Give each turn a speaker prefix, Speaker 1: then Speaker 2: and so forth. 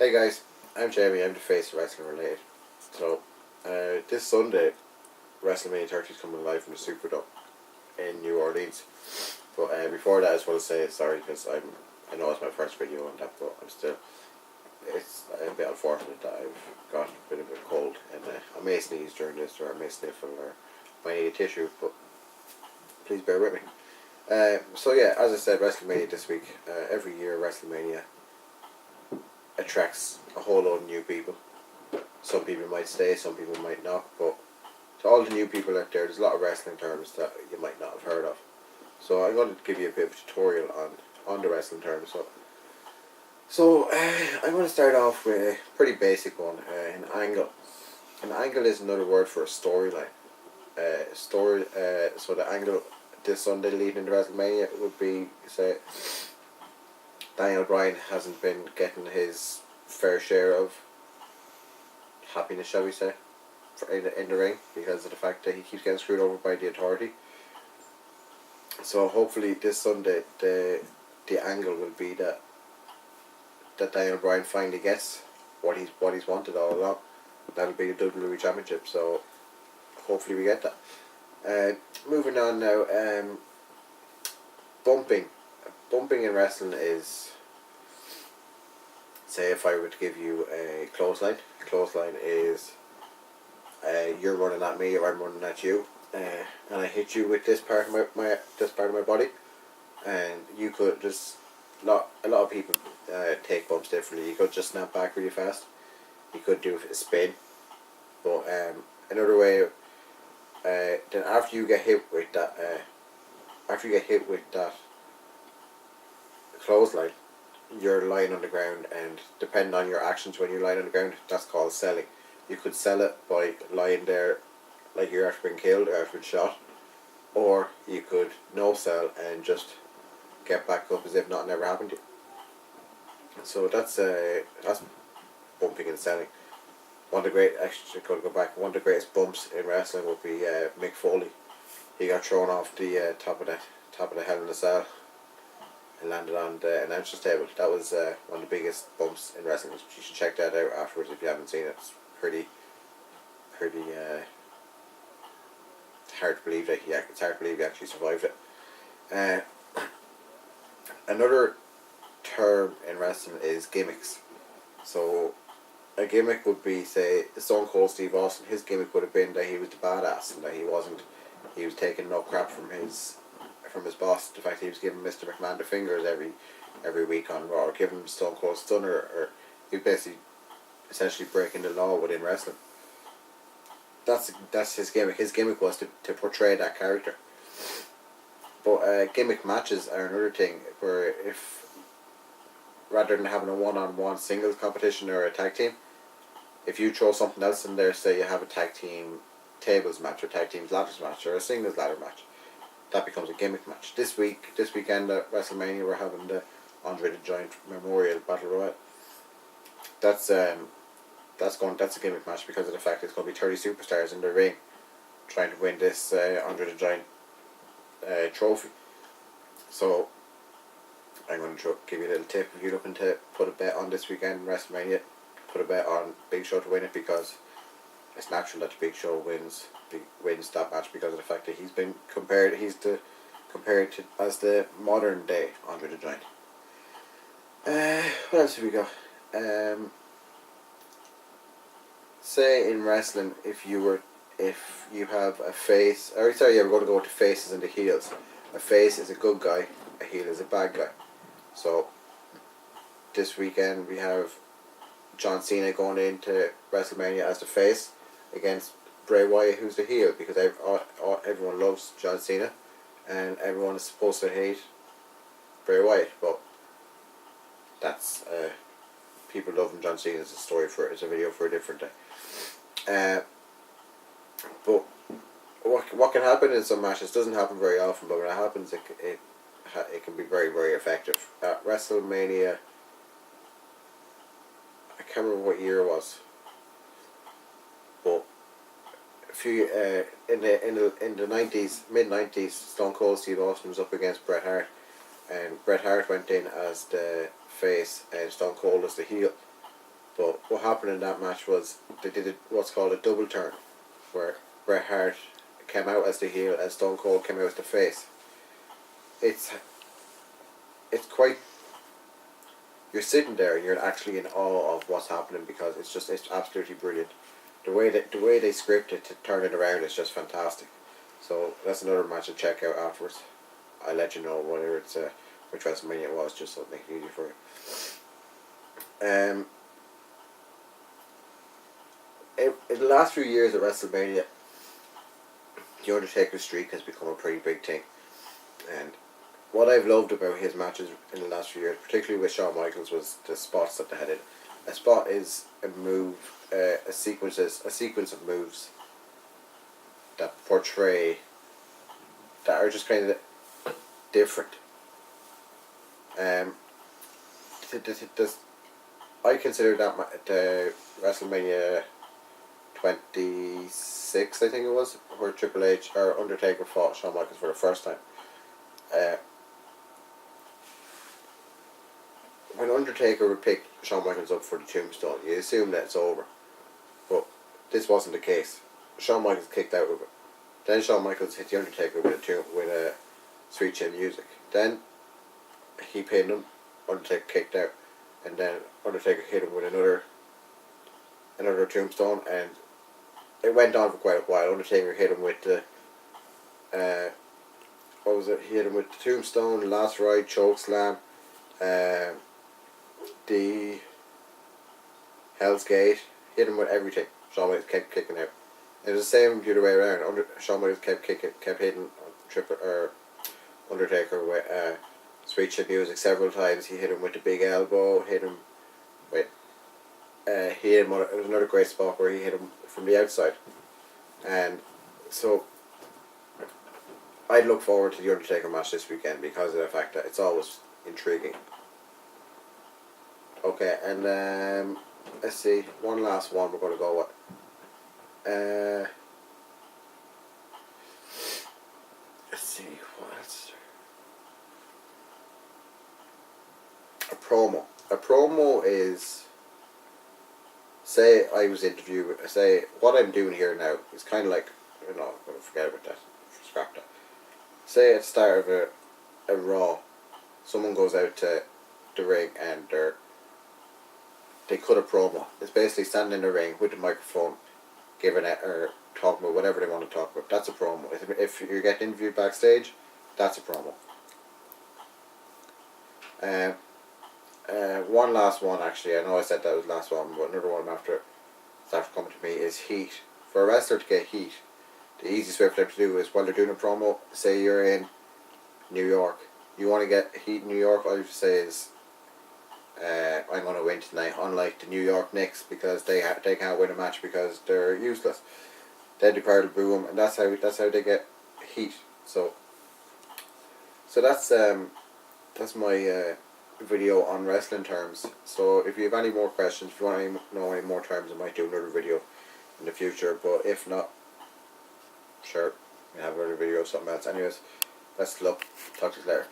Speaker 1: Hey guys, I'm Jamie. I'm the face of Wrestling Related. So, this Sunday, WrestleMania 30 is coming live from the Superdome in New Orleans. But before that, I just want to say sorry because I know it's my first video on that, but it's a bit unfortunate that I've got a bit of a cold and I may sneeze during this, or I may sniffle, or might need a tissue, but please bear with me. So yeah, as I said, WrestleMania this week. Every year, WrestleMania attracts a whole load of new people. Some people might stay, some people might not, but to all the new people out there, there's a lot of wrestling terms that you might not have heard of. So I'm going to give you a bit of a tutorial on the wrestling terms. So I'm going to start off with a pretty basic one, an angle. An angle is another word for a storyline. So the angle this Sunday leading into WrestleMania would be, say, Daniel Bryan hasn't been getting his fair share of happiness, shall we say, in the ring because of the fact that he keeps getting screwed over by the Authority. So hopefully this Sunday the angle will be that Daniel Bryan finally gets what he's wanted all along. That'll be the WWE Championship. So hopefully we get that. Moving on now. Bumping in wrestling is, say if I were to give you a clothesline. A clothesline is you're running at me or I'm running at you, and I hit you with this part of my body, and you could just a lot of people take bumps differently. You could just snap back really fast. You could do a spin, but another way. Then after you get hit with that, clothesline, you're lying on the ground, and depending on your actions when you're lying on the ground, that's called selling. You could sell it by lying there like you're after being killed or after being shot, or you could no sell and just get back up as if nothing ever happened to you. So that's bumping and selling. One of the greatest bumps in wrestling would be Mick Foley. He got thrown off the top of the Hell in a Cell and landed on the announcer's table. That was one of the biggest bumps in wrestling. You should check that out afterwards if you haven't seen it. It's pretty hard to believe it's hard to believe he actually survived it. Another term in wrestling is gimmicks. So a gimmick would be, say, Stone Cold Steve Austin. His gimmick would have been that he was the badass and that he was taking no crap from his boss. The fact that he was giving Mr. McMahon the fingers every week on Raw, or giving him Stone Cold Stunner, or he was basically essentially breaking the law within wrestling. That's his gimmick. His gimmick was to portray that character. But gimmick matches are another thing where, if rather than having a one-on-one singles competition or a tag team, if you throw something else in there, say you have a tag team tables match or tag team ladders match or a singles ladder match, that becomes a gimmick match. This weekend at WrestleMania, we're having the Andre the Giant Memorial Battle Royal. That's a gimmick match because of the fact it's going to be 30 superstars in the ring trying to win this Andre the Giant trophy. So I'm going to give you a little tip. If you're looking to put a bet on this weekend in WrestleMania, put a bet on Big Show to win it, because it's natural that the Big Show wins that match because of the fact that he's compared to as the modern day Andre the Giant. What else have we got? Say in wrestling, if you have a face, we're going to go with the faces and the heels. A face is a good guy, a heel is a bad guy. So this weekend we have John Cena going into WrestleMania as the face against Bray Wyatt, who's the heel, because everyone loves John Cena and everyone is supposed to hate Bray Wyatt, but that's people loving John Cena is a video for a different day. But what can happen in some matches doesn't happen very often, but when it happens, it can be very, very effective. At WrestleMania, I can't remember what year it was, but a few in the mid-90s, Stone Cold Steve Austin was up against Bret Hart, and Bret Hart went in as the face and Stone Cold as the heel. But what happened in that match was they did what's called a double turn, where Bret Hart came out as the heel and Stone Cold came out as the face. It's quite. You're sitting there and you're actually in awe of what's happening because it's absolutely brilliant. The way they script it to turn it around is just fantastic. So that's another match to check out afterwards. I'll let you know whether it's which WrestleMania it was, just so it makes it easier for you. In the last few years at WrestleMania, the Undertaker's streak has become a pretty big thing, and what I've loved about his matches in the last few years, particularly with Shawn Michaels, was the spots that they had in. A spot is a move, a sequence of moves that portray, that are just kind of different. I consider that the WrestleMania 26, I think it was, where Triple H or Undertaker fought Shawn Michaels for the first time. When Undertaker would pick Shawn Michaels up for the tombstone, you assume that it's over. But this wasn't the case. Shawn Michaels kicked out of it. Then Shawn Michaels hit the Undertaker with a Sweet Chin Music. Then he pinned him. Undertaker kicked out, and then Undertaker hit him with another tombstone, and it went on for quite a while. Undertaker hit him with the what was it? He hit him with the tombstone, last ride, choke slam, the Hell's Gate. Hit him with everything. Shawn Michaels kept kicking out. It was the same the other way around. Shawn Michaels kept hitting Undertaker with Sweet Chin Music several times. He hit him with the big elbow. Hit him with. It was another great spot where he hit him from the outside, and so I'd look forward to the Undertaker match this weekend because of the fact that it's always intriguing. Okay, and let's see, one last one we're going to go with. Let's see, what else? A promo. A promo is, say what I'm doing here now is kind of like, I'm going to forget about that, scrap that. Say at the start of a Raw, someone goes out to the ring and they cut a promo. It's basically standing in the ring with the microphone, giving it or talking about whatever they want to talk about. That's a promo. If you're getting interviewed backstage, that's a promo. One last one actually. I know I said that was the last one, but another one after coming to me is heat. For a wrestler to get heat, the easiest way for them to do is while they're doing a promo. Say you're in New York, you want to get heat in New York. All you have to say is, "I'm going to win tonight." Unlike the New York Knicks, because they can't win a match because they're useless. Then the crowd will boo them, and that's how they get heat. So that's my video on wrestling terms. So if you have any more questions, if you want to know any more terms, I might do another video in the future. But if not, sure, we have another video of something else. Anyways, best of luck. Talk to you later.